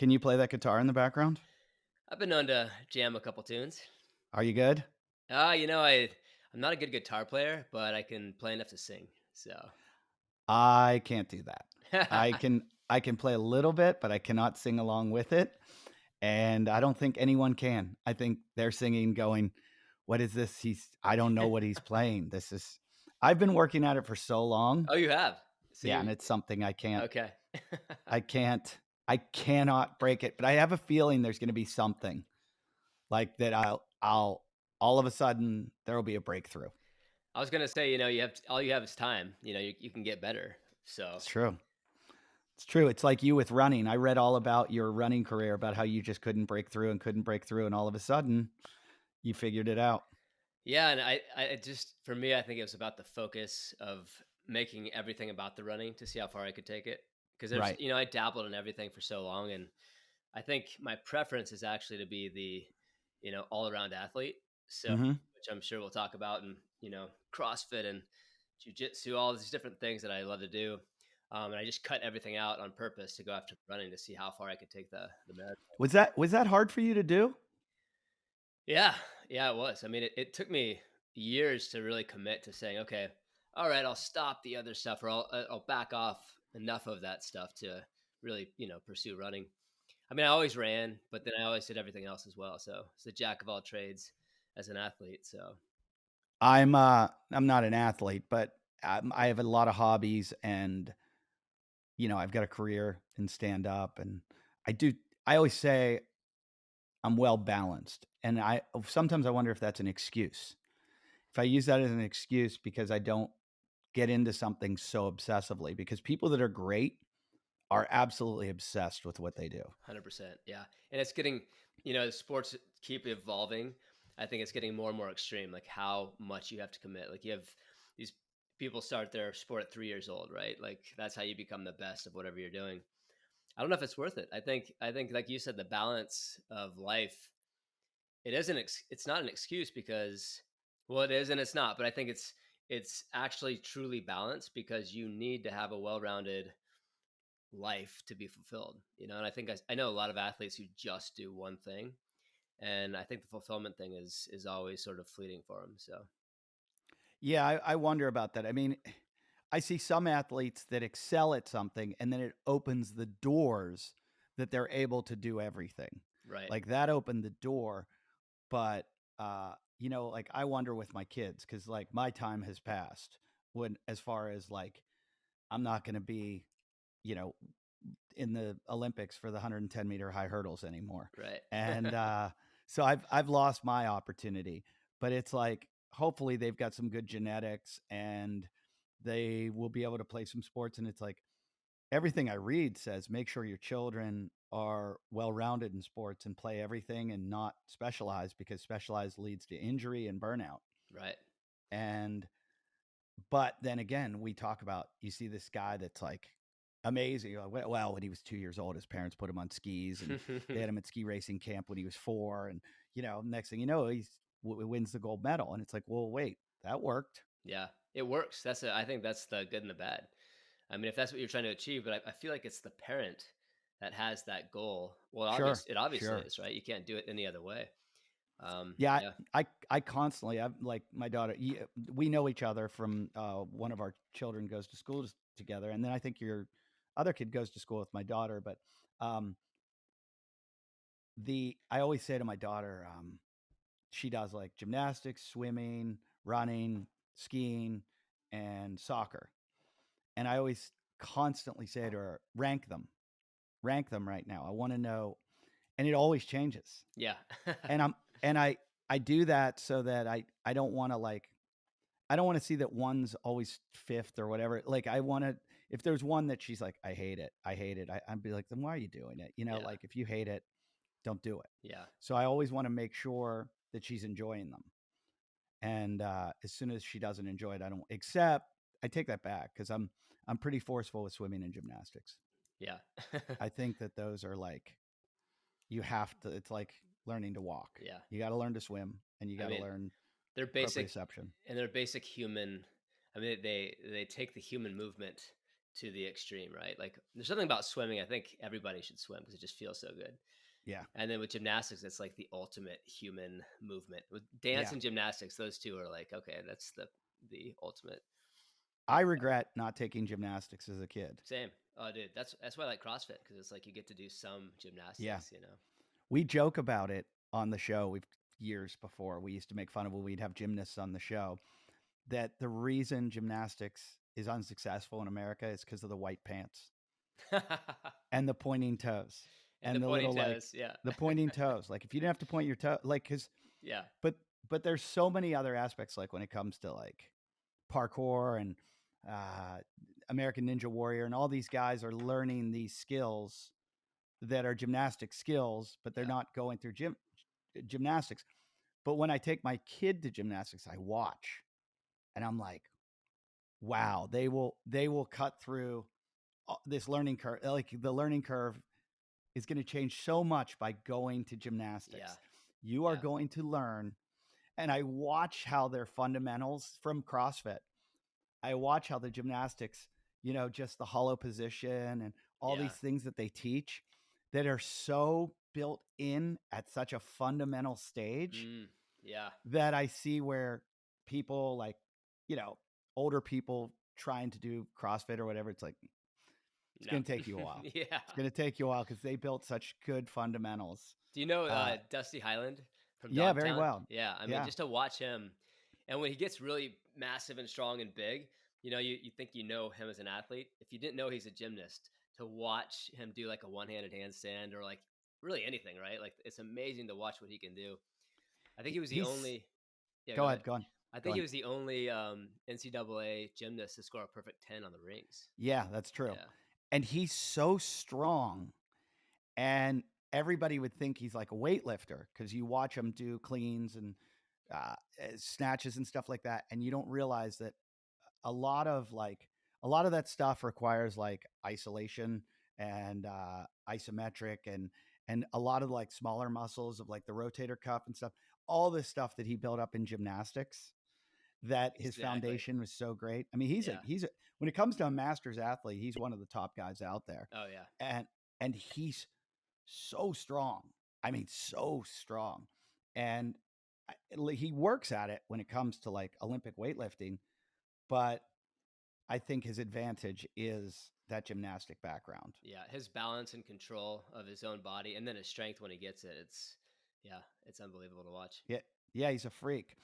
Can you play that guitar in the background? I've been known to jam a couple tunes. Are you good? I'm not a good guitar player, but I can play enough to sing. So, I can't do that. I can play a little bit, but I cannot sing along with it. And I don't think anyone can. I think they're singing going, what is this? I don't know what he's playing. I've been working at it for so long. oh, you have. So Yeah, and you it's something okay? I can't, I cannot break it, but I have a feeling there's going to be something like that. All of a sudden there will be a breakthrough. I was gonna say, all you have is time. You can get better. So It's true. It's true. It's like you with running. I read all about your running career, about how you just couldn't break through and couldn't break through. And all of a sudden you figured it out. yeah, and I just for me, I think it was about the focus of making everything about the running to see how far I could take it. Because Right. I dabbled in everything for so long, and I think my preference is actually to be the all around athlete. So, Hmm. which I'm sure we'll talk about, and CrossFit and jujitsu, all these different things that I love to do. And I just cut everything out on purpose to go after running to see how far I could take the marathon. Was that hard for you to do? Yeah, yeah, it was. I mean, it took me years to really commit to saying, okay, all right, I'll stop the other stuff, or I'll back off enough of that stuff to really pursue running. I mean, I always ran, but then I always did everything else as well. So it's a jack of all trades as an athlete. So I'm not an athlete, but I have a lot of hobbies, and I've got a career in stand up, and I do. I always say I'm well balanced, and I sometimes I wonder if that's an excuse. If I use that as an excuse because I don't get into something so obsessively, because people that are great are absolutely obsessed with what they do. 100%, yeah. And it's getting, the sports keep evolving. I think it's getting more and more extreme, like how much you have to commit. Like you have these people start their sport at 3 years old, right? Like that's how you become the best of whatever you're doing. I don't know if it's worth it. I think like you said, the balance of life, it's not an excuse because, well, it is and it's not, but I think it's actually truly balanced because you need to have a well-rounded life to be fulfilled, and I think I know a lot of athletes who just do one thing, and I think the fulfillment thing is always sort of fleeting for them. So Yeah, I wonder about that. I mean, I see some athletes that excel at something, and then it opens the doors that they're able to do everything. right. Like that opened the door, but like I wonder with my kids, because like my time has passed, when as far as like I'm not going to be, you know, in the Olympics for the 110-meter high hurdles anymore. Right. And so I've lost my opportunity, but it's like hopefully they've got some good genetics and they will be able to play some sports. And it's like everything I read says make sure your children are well-rounded in sports and play everything and not specialize, because specialized leads to injury and burnout. Right. And but then again, we talk about, you see this guy that's like amazing. You're like, well, when he was 2 years old, his parents put him on skis, and they had him at ski racing camp when he was 4. And, next thing you know, wins the gold medal. And it's like, well, wait, that worked. Yeah, it works. I think that's the good and the bad. I mean, if that's what you're trying to achieve, but I feel like it's the parent that has that goal. Well, Sure. it obviously Sure. is, right? You can't do it any other way. Yeah. Yeah. I constantly, I'm like my daughter, we know each other from one of our children goes to school together. And then I think your other kid goes to school with my daughter. But um, I always say to my daughter, she does like gymnastics, swimming, running, skiing, and soccer. And I always constantly say to her, rank them right now. I want to know. And it always changes. Yeah. And I do that so that I don't want to I don't want to see that one's always fifth or whatever. Like I want to, if there's one that she's like, I hate it. I'd be like, then why are you doing it? Yeah. Like if you hate it, don't do it. Yeah. So I always want to make sure that she's enjoying them. And as soon as she doesn't enjoy it, I don't. Except I take that back, because I'm pretty forceful with swimming and gymnastics. Yeah. I think that those are like, you have to. It's like learning to walk. Yeah. You got to learn to swim, and you I got to mean, learn they're basic proprioception. and they're basic human. I mean, they take the human movement to the extreme, right? Like there's something about swimming. I think everybody should swim because it just feels so good. Yeah. And then with gymnastics, it's like the ultimate human movement. With dance Yeah. and gymnastics, those two are like, okay, that's the ultimate. I regret not taking gymnastics as a kid. Same. Oh, dude, that's why I like CrossFit because it's like you get to do some Yeah. gymnastics. We joke about it on the show. We've years before we used to make fun of when we'd have gymnasts on the show that the reason gymnastics is unsuccessful in America is because of the white pants and the pointing toes And the and the pointing little like toes, yeah. the pointing toes. Like if you didn't have to point your toe, like because Yeah, but there's so many other aspects like when it comes to like parkour and uh, American Ninja Warrior and all these guys are learning these skills that are gymnastic skills, but they're yeah, not going through gymnastics. But when I take my kid to gymnastics, I watch and I'm like, wow, they will cut through this learning curve. Like the learning curve is going to change so much by going to yeah, gymnastics. You are yeah. going to learn, and I watch how their fundamentals from CrossFit. I watch how the gymnastics, just the hollow position and all Yeah. these things that they teach that are so built in at such a fundamental stage Mm, yeah. that I see where people like, you know, older people trying to do CrossFit or whatever, it's like, it's No. going to take you a while. Yeah. It's going to take you a while because they built such good fundamentals. Do you know Uh, Dusty Highland from yeah, very Dogtown? well. Yeah, I mean, Yeah. just to watch him, and when he gets really massive and strong and big, you think you know him as an athlete. If you didn't know he's a gymnast, to watch him do like a one-handed handstand or like really anything, right? Like it's amazing to watch what he can do. I think he was the He's, only. Yeah, go go ahead. ahead, go on, I go think he on. was the only NCAA gymnast to score a perfect 10 on the rings. Yeah, that's true. Yeah. And he's so strong. And everybody would think he's like a weightlifter because you watch him do cleans and snatches and stuff like that. And you don't realize that a lot of like, a lot of that stuff requires like isolation and isometric and a lot of like smaller muscles of like the rotator cuff and stuff. All this stuff that he built up in gymnastics, that his Exactly. foundation was so great. I mean, he's a Yeah. he's a when it comes to a masters athlete, he's one of the top guys out there. Oh yeah. And he's so strong. I mean, so strong. And he works at it when it comes to like Olympic weightlifting, but I think his advantage is that gymnastic background. Yeah, his balance and control of his own body, and then his strength when he gets it. It's unbelievable to watch. Yeah, yeah, he's a freak.